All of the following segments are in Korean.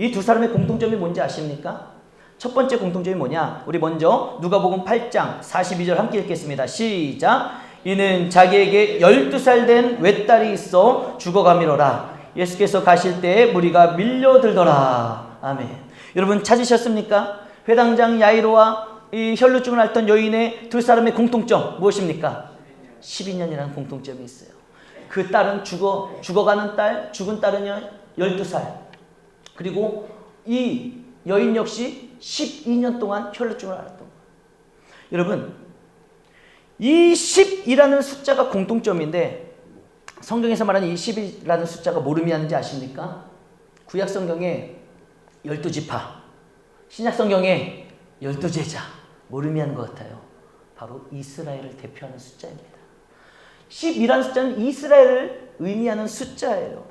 이 두 사람의 공통점이 뭔지 아십니까? 첫 번째 공통점이 뭐냐? 우리 먼저 누가복음 8장 42절 함께 읽겠습니다. 시작. 이는 자기에게 12살 된 외딸이 있어 죽어가미로라. 예수께서 가실 때에 무리가 밀려들더라. 아멘. 여러분 찾으셨습니까? 회당장 야이로와 이 혈루증을 앓던 여인의 두 사람의 공통점 무엇입니까? 12년이라는 공통점이 있어요. 그 딸은 죽어가는 딸, 죽은 딸은요 12살. 그리고 이 여인 역시 12년 동안 혈루증을 앓았던 거예요. 여러분, 이 10이라는 숫자가 공통점인데 성경에서 말하는 이 10이라는 숫자가 뭘 의미하는지 아십니까? 구약 성경에 12지파, 신약 성경에 12제자, 뭘 의미하는 것 같아요? 바로 이스라엘을 대표하는 숫자입니다. 10이라는 숫자는 이스라엘을 의미하는 숫자예요.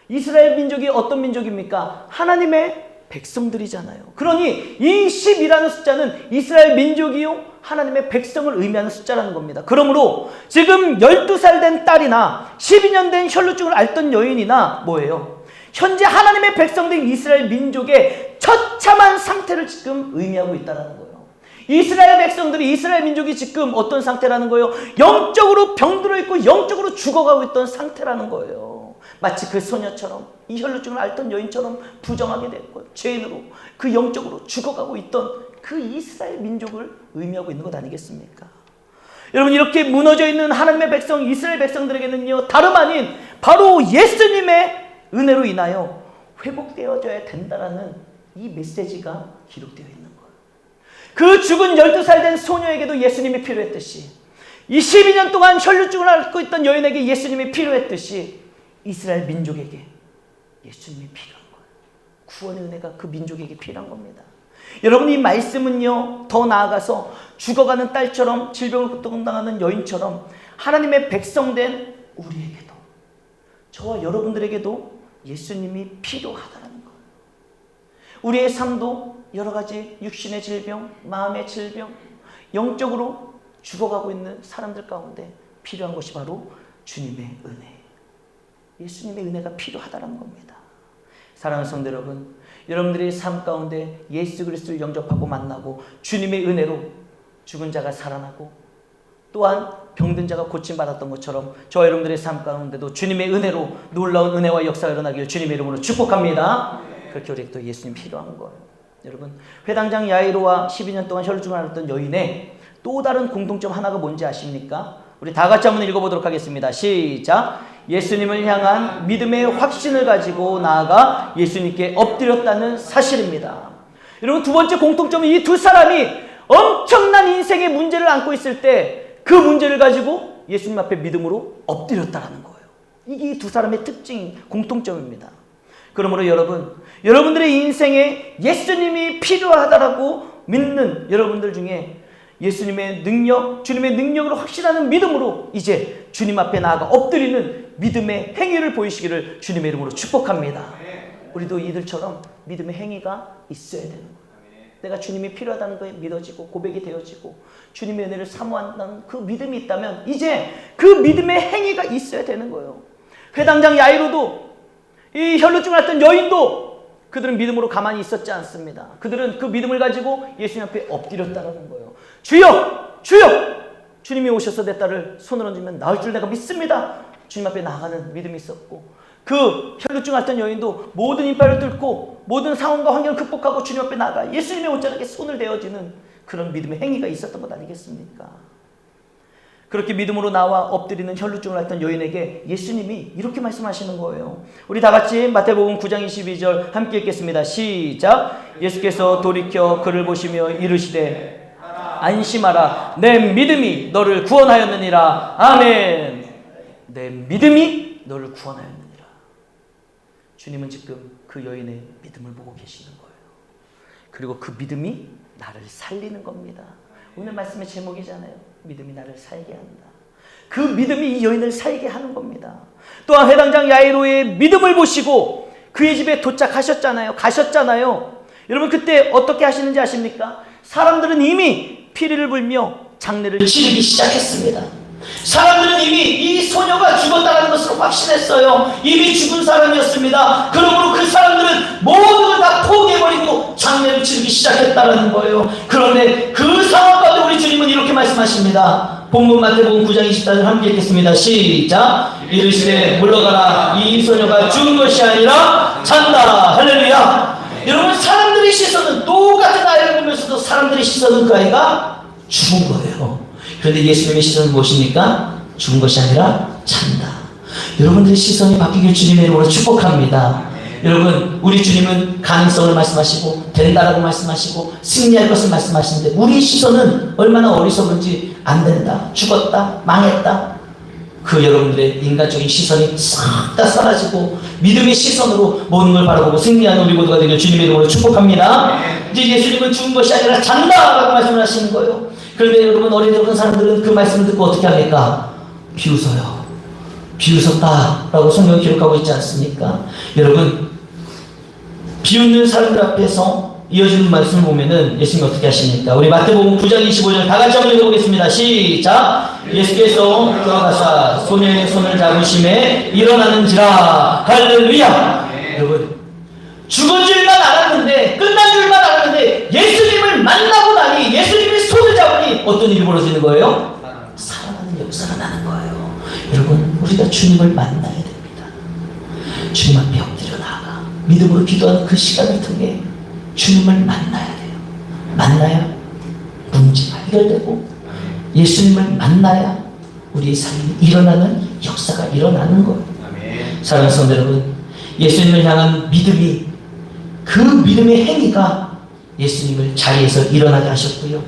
이스라엘 민족이 어떤 민족입니까? 하나님의 백성들이잖아요. 그러니 이 10이라는 숫자는 이스라엘 민족이요 하나님의 백성을 의미하는 숫자라는 겁니다. 그러므로 지금 12살 된 딸이나 12년 된 혈루증을 앓던 여인이나 뭐예요? 현재 하나님의 백성된 이스라엘 민족의 처참한 상태를 지금 의미하고 있다는 거예요. 이스라엘 백성들이, 이스라엘 민족이 지금 어떤 상태라는 거예요? 영적으로 병들어 있고 영적으로 죽어가고 있던 상태라는 거예요. 마치 그 소녀처럼, 이 혈루증을 앓던 여인처럼 부정하게 됐고 죄인으로 그 영적으로 죽어가고 있던 그 이스라엘 민족을 의미하고 있는 것 아니겠습니까? 여러분, 이렇게 무너져 있는 하나님의 백성, 이스라엘 백성들에게는요 다름 아닌 바로 예수님의 은혜로 인하여 회복되어져야 된다라는 이 메시지가 기록되어 있는 거예요. 그 죽은 12살 된 소녀에게도 예수님이 필요했듯이, 이 12년 동안 혈루증을 앓고 있던 여인에게 예수님이 필요했듯이 이스라엘 민족에게 예수님이 필요한 거예요. 구원의 은혜가 그 민족에게 필요한 겁니다. 여러분, 이 말씀은요 더 나아가서 죽어가는 딸처럼, 질병을 고통당하는 여인처럼 하나님의 백성된 우리에게도, 저와 여러분들에게도 예수님이 필요하다는 거예요. 우리의 삶도 여러 가지 육신의 질병, 마음의 질병, 영적으로 죽어가고 있는 사람들 가운데 필요한 것이 바로 주님의 은혜, 예수님의 은혜가 필요하다는 겁니다. 사랑하는 성도 여러분, 여러분들의 삶 가운데 예수 그리스도를 영접하고 만나고 주님의 은혜로 죽은 자가 살아나고 또한 병든 자가 고침받았던 것처럼 저와 여러분들의 삶 가운데도 주님의 은혜로 놀라운 은혜와 역사가 일어나기를 주님의 이름으로 축복합니다. 그렇게 우리에게 예수님 필요한 거예요. 여러분, 회당장 야이로와 12년 동안 혈루증을 앓았던 여인의 또 다른 공통점 하나가 뭔지 아십니까? 우리 다 같이 한번 읽어보도록 하겠습니다. 시작. 예수님을 향한 믿음의 확신을 가지고 나아가 예수님께 엎드렸다는 사실입니다. 여러분, 두 번째 공통점은 이 두 사람이 엄청난 인생의 문제를 안고 있을 때 그 문제를 가지고 예수님 앞에 믿음으로 엎드렸다는 거예요. 이게 두 사람의 특징, 공통점입니다. 그러므로 여러분들의 인생에 예수님이 필요하다라고 믿는 여러분들 중에 예수님의 능력, 주님의 능력으로 확신하는 믿음으로 이제 주님 앞에 나아가 엎드리는 믿음의 행위를 보이시기를 주님의 이름으로 축복합니다. 우리도 이들처럼 믿음의 행위가 있어야 되는 거예요. 내가 주님이 필요하다는 것이 믿어지고 고백이 되어지고 주님의 은혜를 사모한다는 그 믿음이 있다면 이제 그 믿음의 행위가 있어야 되는 거예요. 회당장 야이로도, 이 혈루증을 앓던 여인도 그들은 믿음으로 가만히 있었지 않습니다. 그들은 그 믿음을 가지고 예수님 앞에 엎드렸다는 거예요. 주여! 주여! 주님이 오셔서 내 딸을 손을 얹으면 나을 줄 내가 믿습니다. 주님 앞에 나아가는 믿음이 있었고, 그 혈루증 앓던 여인도 모든 인파를 뚫고 모든 상황과 환경을 극복하고 주님 앞에 나아가 예수님의 옷자락에 손을 대어지는 그런 믿음의 행위가 있었던 것 아니겠습니까? 그렇게 믿음으로 나와 엎드리는 혈루증을 앓던 여인에게 예수님이 이렇게 말씀하시는 거예요. 우리 다 같이 마태복음 9장 22절 함께 읽겠습니다. 시작. 예수께서 돌이켜 그를 보시며 이르시되 안심하라, 내 믿음이 너를 구원하였느니라. 아멘. 내 믿음이 너를 구원하였느니라. 주님은 지금 그 여인의 믿음을 보고 계시는 거예요. 그리고 그 믿음이 나를 살리는 겁니다. 오늘 말씀의 제목이잖아요. 믿음이 나를 살게 한다. 그 믿음이 이 여인을 살게 하는 겁니다. 또한 회당장 야이로의 믿음을 보시고 그의 집에 도착하셨잖아요. 가셨잖아요. 여러분, 그때 어떻게 하시는지 아십니까? 사람들은 이미 피리를 불며 장례를 치르기 시작했습니다. 사람들은 이미 이 소녀가 죽었다는 것을 확신했어요. 이미 죽은 사람이었습니다. 그러므로 그 사람들은 모든 시작했다라는 거예요. 그런데 그 상황 가운데 우리 주님은 이렇게 말씀하십니다. 본문 마태복음 9장 24절 함께 읽겠습니다. 시작. 이르시되 물러가라. 이 소녀가 죽은 것이 아니라 잔다. 할렐루야. 여러분, 사람들의 시선은 똑같은 아이를 보면서도 사람들의 시선은 그 아이가 죽은 거예요. 그런데 예수님의 시선은 무엇입니까? 죽은 것이 아니라 잔다. 여러분들의 시선이 바뀌길 주님의 이름으로 축복합니다. 여러분, 우리 주님은 가능성을 말씀하시고 된다라고 말씀하시고 승리할 것을 말씀하시는데 우리 시선은 얼마나 어리석은지 안 된다, 죽었다, 망했다. 그 여러분들의 인간적인 시선이 싹 다 사라지고 믿음의 시선으로 모든 걸 바라보고 승리하는 우리 모두가 되길 주님의 이름으로 축복합니다. 이제 예수님은 죽은 것이 아니라 잔다라고 말씀을 하시는 거예요. 그런데 여러분, 어린 사람들은 그 말씀을 듣고 어떻게 합니까? 비웃어요. 비웃었다라고 성경이 기록하고 있지 않습니까? 여러분, 비웃는 사람들 앞에서 이어지는 말씀을 보면은 예수님이 어떻게 하십니까? 우리 마태복음 9장 25절 다 같이 한번 읽어보겠습니다. 시작. 예수께서 들어가사 소녀의 손을 잡으심에 일어나는지라. 할렐루야. 여러분, 죽은 줄만 알았는데, 끝난 줄만 알았는데 예수님을 만나고 나니, 예수님의 손을 잡으니 어떤 일이 벌어지는 거예요? 살아나는 역사가 나는 거예요. 여러분, 우리가 주님을 만나야 됩니다. 주님 앞에 엎드려 나아가 믿음으로 기도하는 그 시간을 통해 주님을 만나야 돼요. 만나야 문제가 해결되고 예수님을 만나야 우리의 삶이 일어나는 역사가 일어나는 거예요. 사랑하는 성도 여러분, 예수님을 향한 믿음이, 그 믿음의 행위가 예수님을 자리에서 일어나게 하셨고요.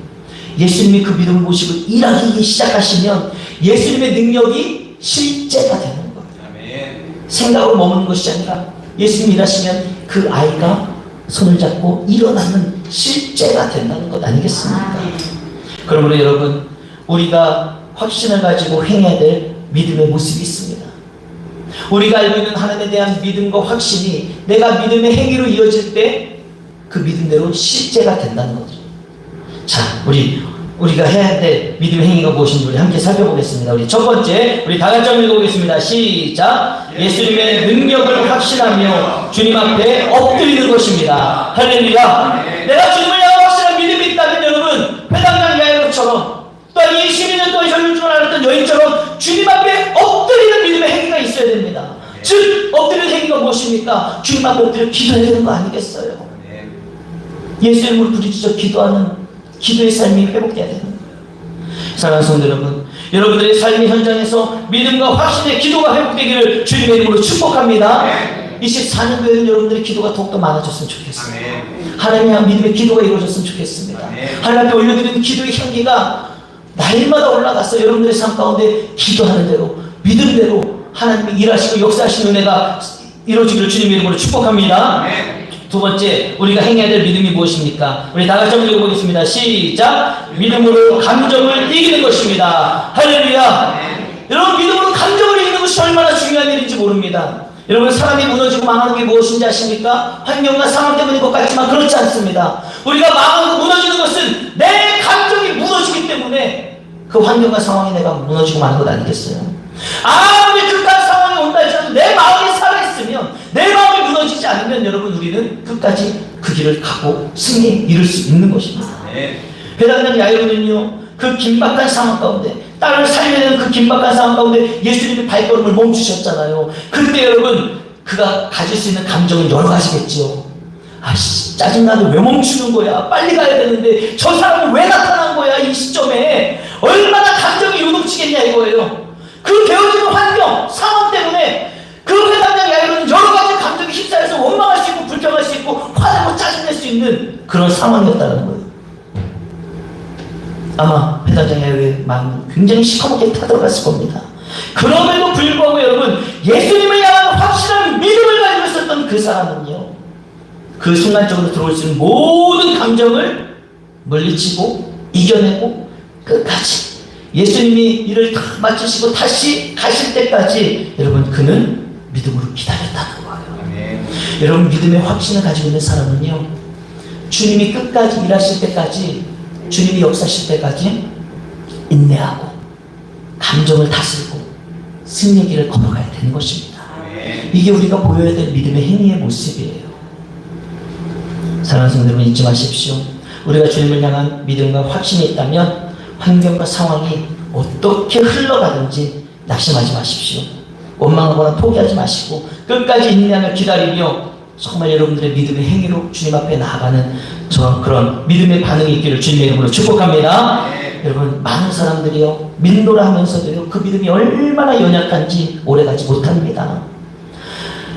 예수님이 그 믿음을 모시고 일하기 시작하시면 예수님의 능력이 실제가 되는 거예요. 생각으로 머무는 것이 아니라 예수님이 일하시면 그 아이가 손을 잡고 일어나는 실제가 된다는 것 아니겠습니까? 그러므로 여러분, 우리가 확신을 가지고 행해야 될 믿음의 모습이 있습니다. 우리가 알고 있는 하나님에 대한 믿음과 확신이 내가 믿음의 행위로 이어질 때 그 믿음대로 실제가 된다는 거죠. 자, 우리가 해야 될 믿음의 행위가 무엇인지 우리 함께 살펴보겠습니다. 우리 첫 번째, 우리 다 같이 한번 읽어보겠습니다. 시작. 예수님의 능력을 확신하며 주님 앞에 엎드리는 것입니다. 할렐루야. 내가 주님을 향한 확실한 믿음이 있다면 여러분, 회당장 야이로처럼 또한 22년 동안 혈류증을 앓았던 여인처럼 주님 앞에 엎드리는 믿음의 행위가 있어야 됩니다. 즉, 엎드리는 행위가 무엇입니까? 주님 앞에 엎드려 기도해야 되는 거 아니겠어요? 예수 이름으로 부르짖어 기도하는 기도의 삶이 회복돼야 되는 거예요. 사랑하는 성도 여러분, 여러분들의 삶의 현장에서 믿음과 확신의 기도가 회복되기를 주님의 이름으로 축복합니다. 24년도에는 여러분들의 기도가 더욱더 많아졌으면 좋겠습니다. 하나님의 믿음의 기도가 이루어졌으면 좋겠습니다. 하나님 앞에 올려드리는 기도의 향기가 날마다 올라가서 여러분들의 삶 가운데 기도하는 대로, 믿음대로 하나님이 일하시고 역사하시는 은혜가 이루어지기를 주님의 이름으로 축복합니다. 두 번째, 우리가 행해야 될 믿음이 무엇입니까? 우리 다 같이 한번 읽어보겠습니다. 시작. 믿음으로 감정을 이기는 것입니다. 할렐루야. 여러분, 믿음으로 감정을 이기는 것이 얼마나 중요한 일인지 모릅니다. 여러분, 사람이 무너지고 망하는 게 무엇인지 아십니까? 환경과 상황 때문인 것 같지만 그렇지 않습니다. 우리가 망하고 무너지는 것은 내 감정이 무너지기 때문에 그 환경과 상황이 내가 무너지고 마는 것 아니겠어요? 아무리 극한 상황이 온다 할지라도 내 마음이 살아있으면, 내 마음이 무너지지 않으면 여러분, 우리는 끝까지 그 길을 가고 승리에 이룰 수 있는 것입니다. 회당장 야이로는요, 그 긴박한 상황 가운데, 딸을 살리는 그 긴박한 상황 가운데 예수님이 발걸음을 멈추셨잖아요. 그때 여러분, 그가 가질 수 있는 감정은 여러 가지겠지요. 아씨, 짜증나는데 왜 멈추는 거야? 빨리 가야 되는데 저 사람은 왜 나타난 거야? 이 시점에 얼마나 감정이 요동치겠냐 이거예요. 그 되어지는 환경, 상황 때문에 그 회당장 야이로는 여러 가지 감정이 휩싸여서 원망할 수 있고 불평할 수 있고 화내고 짜증낼 수 있는 그런 상황이었다는 거예요. 아마 회당장 야이로의 마음은 굉장히 시커멓게 타들어갔을 겁니다. 그럼에도 불구하고 여러분, 예수님을 향한 확실한 믿음을 가지고 있었던 그 사람은요, 그 순간적으로 들어올 수 있는 모든 감정을 물리치고 이겨내고 끝까지 예수님이 일을 다 마치시고 다시 가실 때까지 여러분, 그는 믿음으로 기다렸다는 거예요. 여러분, 믿음의 확신을 가지고 있는 사람은요, 주님이 끝까지 일하실 때까지, 주님이 역사하실 때까지 인내하고 감정을 다스리고 승리의 길을 걸어가야 되는 것입니다. 이게 우리가 보여야 될 믿음의 행위의 모습이에요. 사랑하는 성도 여러분, 잊지 마십시오. 우리가 주님을 향한 믿음과 확신이 있다면 환경과 상황이 어떻게 흘러가든지 낙심하지 마십시오. 원망하거나 포기하지 마시고 끝까지 인내하며 기다리며 정말 여러분들의 믿음의 행위로 주님 앞에 나아가는 그런 믿음의 반응이 있기를 주님의 이름으로 축복합니다. 여러분, 많은 사람들이요 믿노라 하면서도요 그 믿음이 얼마나 연약한지 오래가지 못합니다.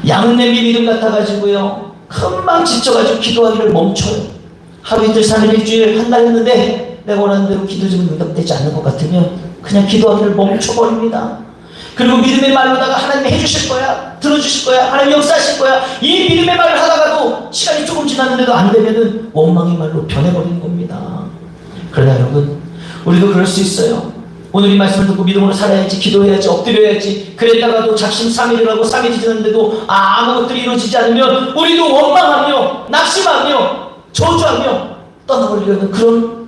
양은 냄비 믿음 같아가지고요 금방 지쳐가지고 기도하기를 멈춰요. 하루 이틀 3일 일주일 한 달 했는데 내가 원하는 대로 기도 좀 응답되지 않는 것 같으면 그냥 기도하기를 멈춰버립니다. 그리고 믿음의 말로다가 하나님이 해주실 거야, 들어주실 거야, 하나님 역사하실 거야, 이 믿음의 말을 하다가도 시간이 조금 지났는데도 안 되면은 원망의 말로 변해버리는 겁니다. 그러나 여러분, 우리도 그럴 수 있어요. 오늘 이 말씀을 듣고 믿음으로 살아야지, 기도해야지, 엎드려야지, 그랬다가도 작심삼일을 하고 3일이 지났는데도 아무것도 이루어지지 않으면 우리도 원망하며 낙심하며 저주하며 떠나버리려는 그런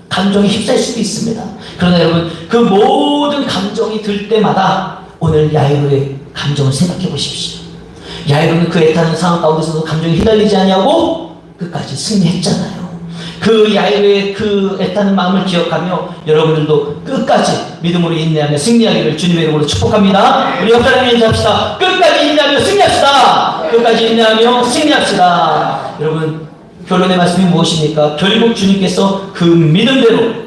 감정에 휩싸일 수도 있습니다. 그러나 여러분, 그 모든 감정이 들 때마다 오늘 야이로의 감정을 생각해 보십시오. 야이로는 그 애타는 상황 가운데서도 감정이 휘날리지 아니하고 끝까지 승리했잖아요. 그 야이로의 그 애타는 마음을 기억하며 여러분들도 끝까지 믿음으로 인내하며 승리하기를 주님의 이름으로 축복합니다. 우리 옆사람이 인사합시다. 끝까지 인내하며 승리합시다. 끝까지 인내하며 승리합시다. 여러분, 결론의 말씀이 무엇입니까? 결국 주님께서 그 믿음대로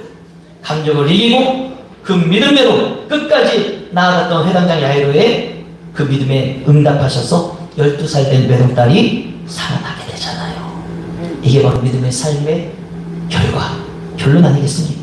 감정을 이기고 그 믿음대로 끝까지 나아갔던 회당장 야이로의 그 믿음에 응답하셔서 12살 된 외동딸이 살아나게 되잖아요. 이게 바로 믿음의 삶의 결론 아니겠습니까?